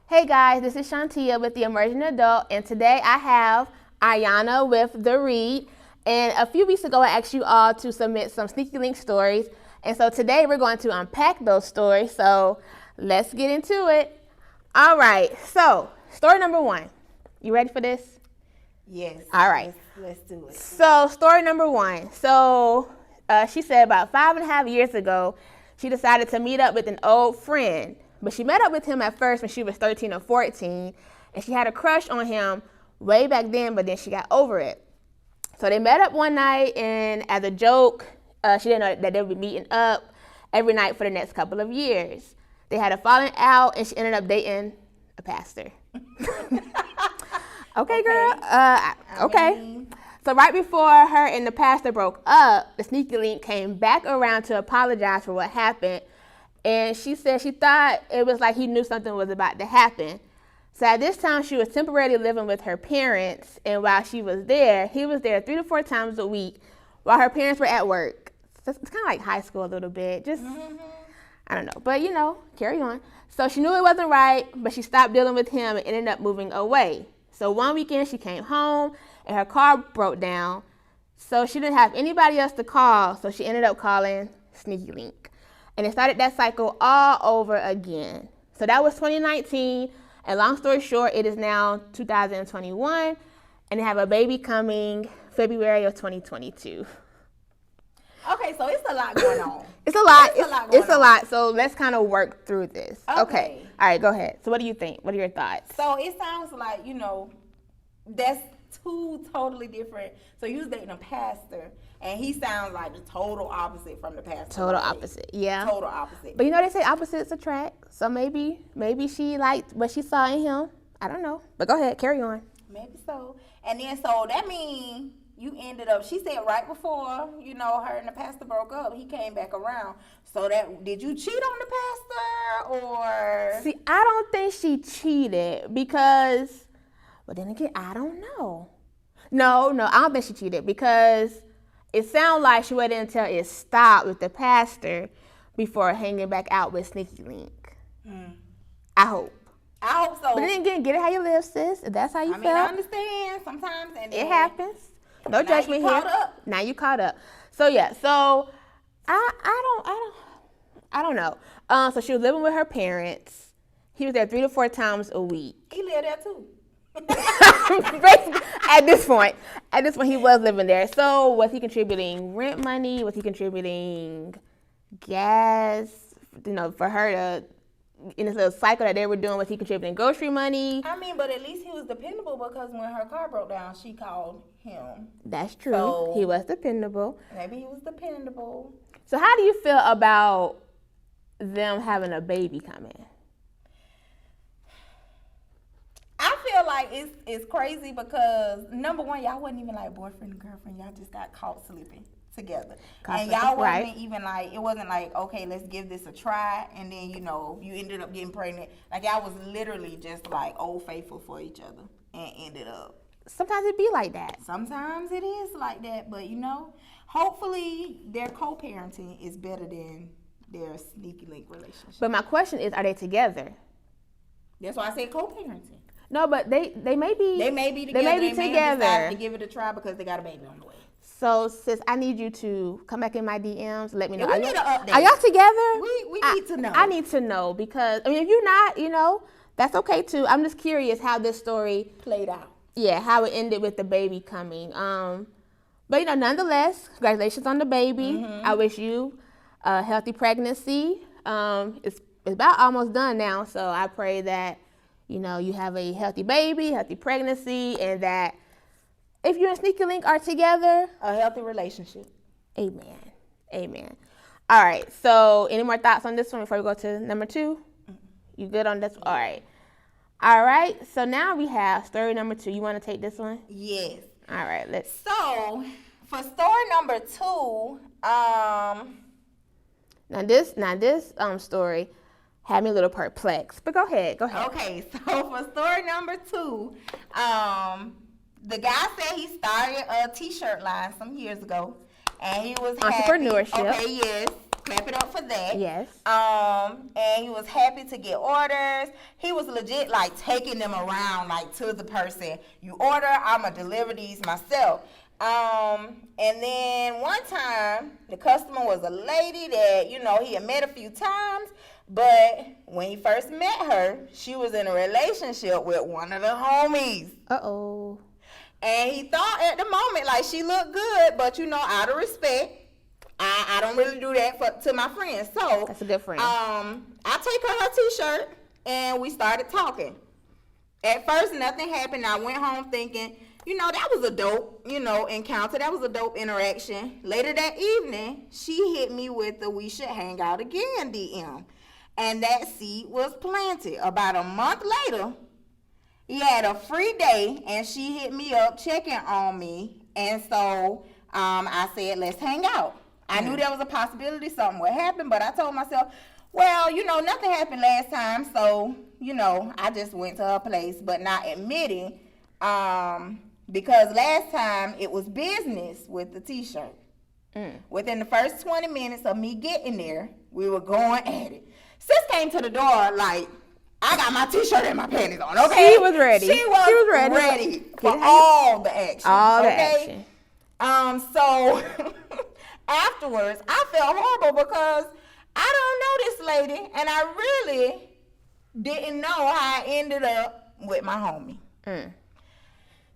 Hey guys, this is Shantia with The Emerging Adult, and today I have Ayana with The Read. And a few weeks ago, I asked you all to submit some Sneaky Link stories, and so today we're going to unpack those stories. So let's get into it. All right, so story number one. You ready for this? Yes. All right. Let's do it. So story number one. So she said about 5.5 years ago, she decided to meet up with an old friend. But she met up with him at first when she was 13 or 14, and she had a crush on him way back then, but then she got over it. So they met up one night, and as a joke, she didn't know that they would be meeting up every night for the next couple of years. They had a falling out, and she ended up dating a pastor. Okay, girl. Okay. So right before her and the pastor broke up, the Sneaky Link came back around to apologize for what happened. And she said she thought it was like he knew something was about to happen. So at this time, she was temporarily living with her parents. And while she was there, he was there 3 to 4 times a week while her parents were at work. So it's kind of like high school a little bit. Just, I don't know. But, carry on. So she knew it wasn't right, but she stopped dealing with him and ended up moving away. So one weekend, she came home, and her car broke down. So she didn't have anybody else to call, so she ended up calling Sneaky Link. And it started that cycle all over again. So that was 2019. And long story short, it is now 2021. And they have a baby coming February of 2022. Okay, so it's a lot going on. It's a lot. It's a lot. So let's kind of work through this. Okay. All right, go ahead. So what do you think? What are your thoughts? So it sounds like, that's two totally different. So you was dating a pastor, and he sounds like the total opposite from the pastor. Total opposite, yeah. Total opposite. But they say opposites attract. So maybe she liked what she saw in him. I don't know. But go ahead, carry on. Maybe so. And then so that means you ended up, she said right before, her and the pastor broke up, he came back around. So did you cheat on the pastor or? See, I don't think she cheated because, but then again, I don't know. No, I don't think she cheated because it sounds like she waited until it stopped with the pastor before hanging back out with Sneaky Link. I hope. I hope so. But then again, get it how you live, sis. If that's how you feel. I understand sometimes. And it happens. No judgment here. Now you caught up. So yeah. So I don't know. So she was living with her parents. He was there 3 to 4 times a week. He lived there too. At this point, he was living there. So was he contributing rent money? Was he contributing gas? For her to, in this little cycle that they were doing, was he contributing grocery money? But at least he was dependable because when her car broke down, she called him. That's true. So he was dependable. Maybe he was dependable. So how do you feel about them having a baby coming? I feel like it's crazy because, number one, y'all wasn't even like boyfriend and girlfriend. Y'all just got caught sleeping together. And y'all wasn't even like, it wasn't like, okay, let's give this a try. And then, you ended up getting pregnant. Like, y'all was literally just like old faithful for each other and ended up. Sometimes it be like that. Sometimes it is like that. But, hopefully their co-parenting is better than their Sneaky Link relationship. But my question is, are they together? That's why I said co-parenting. No, but they may be. They may be together. They may decide to give it a try because they got a baby on the way. So, sis, I need you to come back in my DMs. Let me know. We need an update. Are y'all together? We need to know. I need to know because if you're not, that's okay too. I'm just curious how this story played out. Yeah, how it ended with the baby coming. But nonetheless, congratulations on the baby. Mm-hmm. I wish you a healthy pregnancy. It's about almost done now, so I pray that. You have a healthy baby, healthy pregnancy, and that if you and Sneaky Link are together, a healthy relationship. Amen. All right. So, any more thoughts on this one before we go to number 2? You good on this? All right. So now we have story number 2. You want to take this one? Yes. All right. Let's. So, for story number 2, now this story had me a little perplexed, but go ahead. Okay, so for story number 2, the guy said he started a t-shirt line some years ago, and he was entrepreneurship. Happy. Okay, yes, Clap it up for that. Yes. And he was happy to get orders. He was legit like taking them around like to the person. You order, I'ma deliver these myself. And then one time the customer was a lady that, you know, he had met a few times, but when he first met her, she was in a relationship with one of the homies. Uh-oh. And he thought at the moment like she looked good, but you know, out of respect, I don't really do that to my friends. So that's a good friend. I take her t-shirt and we started talking. At first, nothing happened. I went home thinking, you know, that was a dope, you know, encounter. That was a dope interaction. Later that evening, she hit me with the "we should hang out again" DM. And that seed was planted. About a month later, he had a free day and she hit me up checking on me. And so I said, let's hang out. I knew there was a possibility something would happen, but I told myself, well, you know, nothing happened last time. So, you know, I just went to her place, but not admitting, because last time it was business with the t-shirt. Within the first 20 minutes of me getting there, we were going at it. Sis came to the door like, I got my t-shirt and my panties on, okay? She was ready. She was ready for all the action. All the action. So afterwards, I felt horrible because I don't know this lady, and I really didn't know how I ended up with my homie.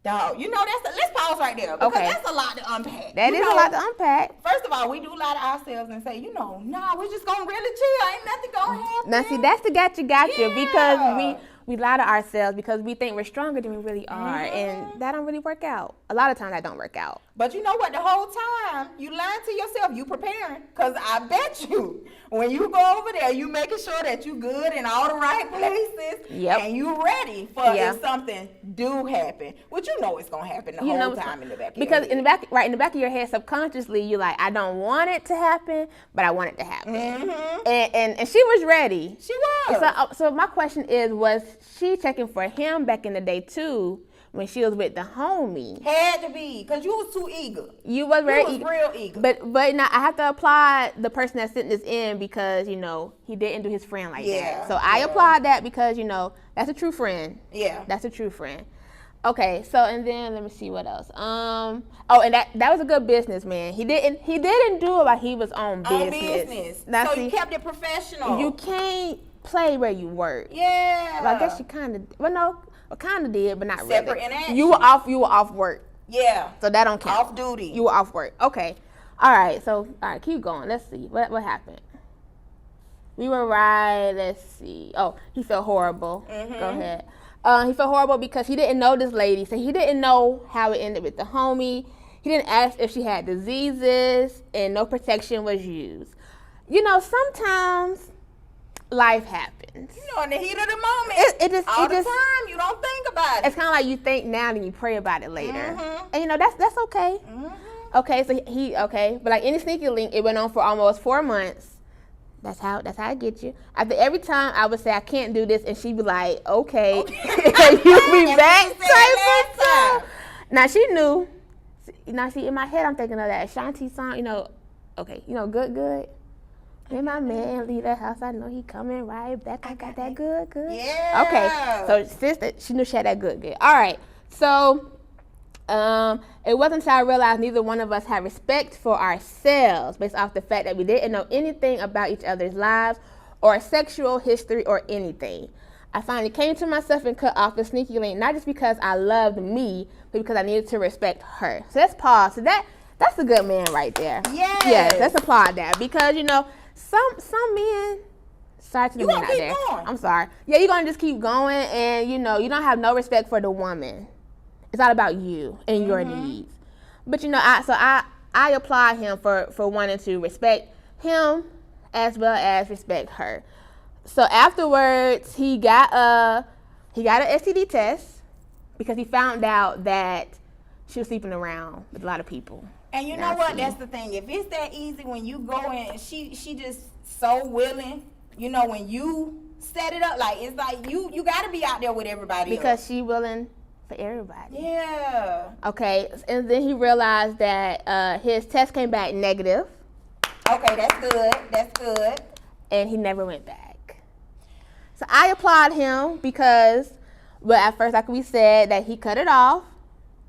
Dog, you know, let's pause right there because that's a lot to unpack. That is a lot to unpack. First of all, we do lie to ourselves and say, you know, nah, we're just gonna really chill. Ain't nothing gonna happen. Now, see, that's the gotcha because we lie to ourselves because we think we're stronger than we really are, and that don't really work out. A lot of times that don't work out. But you know what? The whole time you lying to yourself, you preparing. Because I bet you, when you go over there, you making sure that you good in all the right places. Yep. And you ready for if something do happen. Which you know it's going to happen the whole time in the back of because your head. in the back of your head, subconsciously, you're like, I don't want it to happen, but I want it to happen. And she was ready. She was. So my question is, was she checking for him back in the day, too, when she was with the homie? Had to be, because you was too eager. You was real eager. But now I have to apply the person that sent this in because, you know, he didn't do his friend like that. So I applied that because, you know, that's a true friend. Yeah. That's a true friend. Okay, so and then let me see what else. And that was a good business, man. He didn't do it like he was on business. Now, so you kept it professional. You can't play where you work. Yeah. Well, I guess you kind of. Well, no. I kind of did, but not Separate really. in action. You were off work. Yeah. So that don't count. Off duty. You were off work. Okay. All right. So, all right, keep going. Let's see. What happened? We were right. Let's see. Oh, he felt horrible. Go ahead. He felt horrible because he didn't know this lady. So he didn't know how it ended with the homie. He didn't ask if she had diseases, and no protection was used. You know, sometimes life happens. You know, in the heat of the moment. It just time, you don't think about it. It's kind of like you think now and you pray about it later. And you know, that's okay. Okay, so but like any sneaky link, it went on for almost 4 months. That's how I get you. After every time I would say I can't do this, and she'd be like, okay. And you'll be back. Now she knew. Now see, in my head I'm thinking of that Ashanti song, you know, good. When my man leave the house, I know he coming right back. I got that good. Yeah. Okay, so sister, she knew she had that good. All right, so it wasn't until I realized neither one of us had respect for ourselves based off the fact that we didn't know anything about each other's lives or sexual history or anything. I finally came to myself and cut off the sneaky link, not just because I loved me, but because I needed to respect her. So let's pause. So that's a good man right there. Yes. Yes, let's applaud that because, you know, some men, sorry to the men out there. Going. I'm sorry. Yeah, you're going to just keep going and, you know, you don't have no respect for the woman. It's all about you and your needs. But, you know, I applaud him for wanting to respect him as well as respect her. So afterwards, he got an STD test because he found out that she was sleeping around with a lot of people. And you know what? That's the thing. If it's that easy when you go in, she just so willing. You know, when you set it up, like it's like you got to be out there with everybody because else. she willing for everybody. Yeah. Okay, and then he realized that his test came back negative. Okay, that's good. That's good. And he never went back. So I applaud him because, well, at first, like we said, that he cut it off.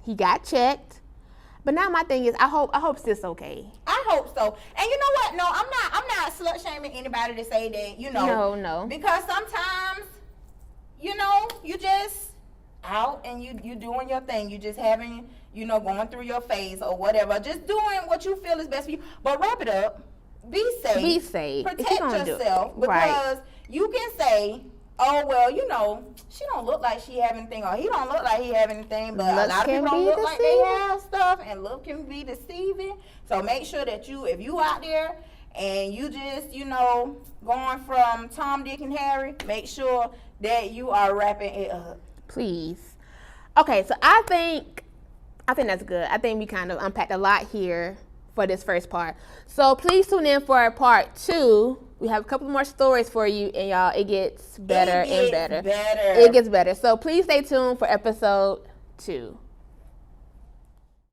He got checked. But now my thing is, I hope sis okay. I hope so. And you know what? No, I'm not slut shaming anybody to say that, you know. No. Because sometimes, you know, you just out and you doing your thing. You just having, you know, going through your phase or whatever. Just doing what you feel is best for you. But wrap it up. Be safe. Be safe. Protect yourself. Because you can say, oh, well, you know, she don't look like she have anything, or he don't look like he have anything, but a lot of people don't look like they have stuff, and look can be deceiving. So make sure that if you out there and you just, you know, going from Tom, Dick, and Harry, make sure that you are wrapping it up. Please. Okay, so I think that's good. I think we kind of unpacked a lot here for this first part. So please tune in for part 2. We have a couple more stories for you, and y'all, it gets better and better. It gets better. So please stay tuned for episode 2.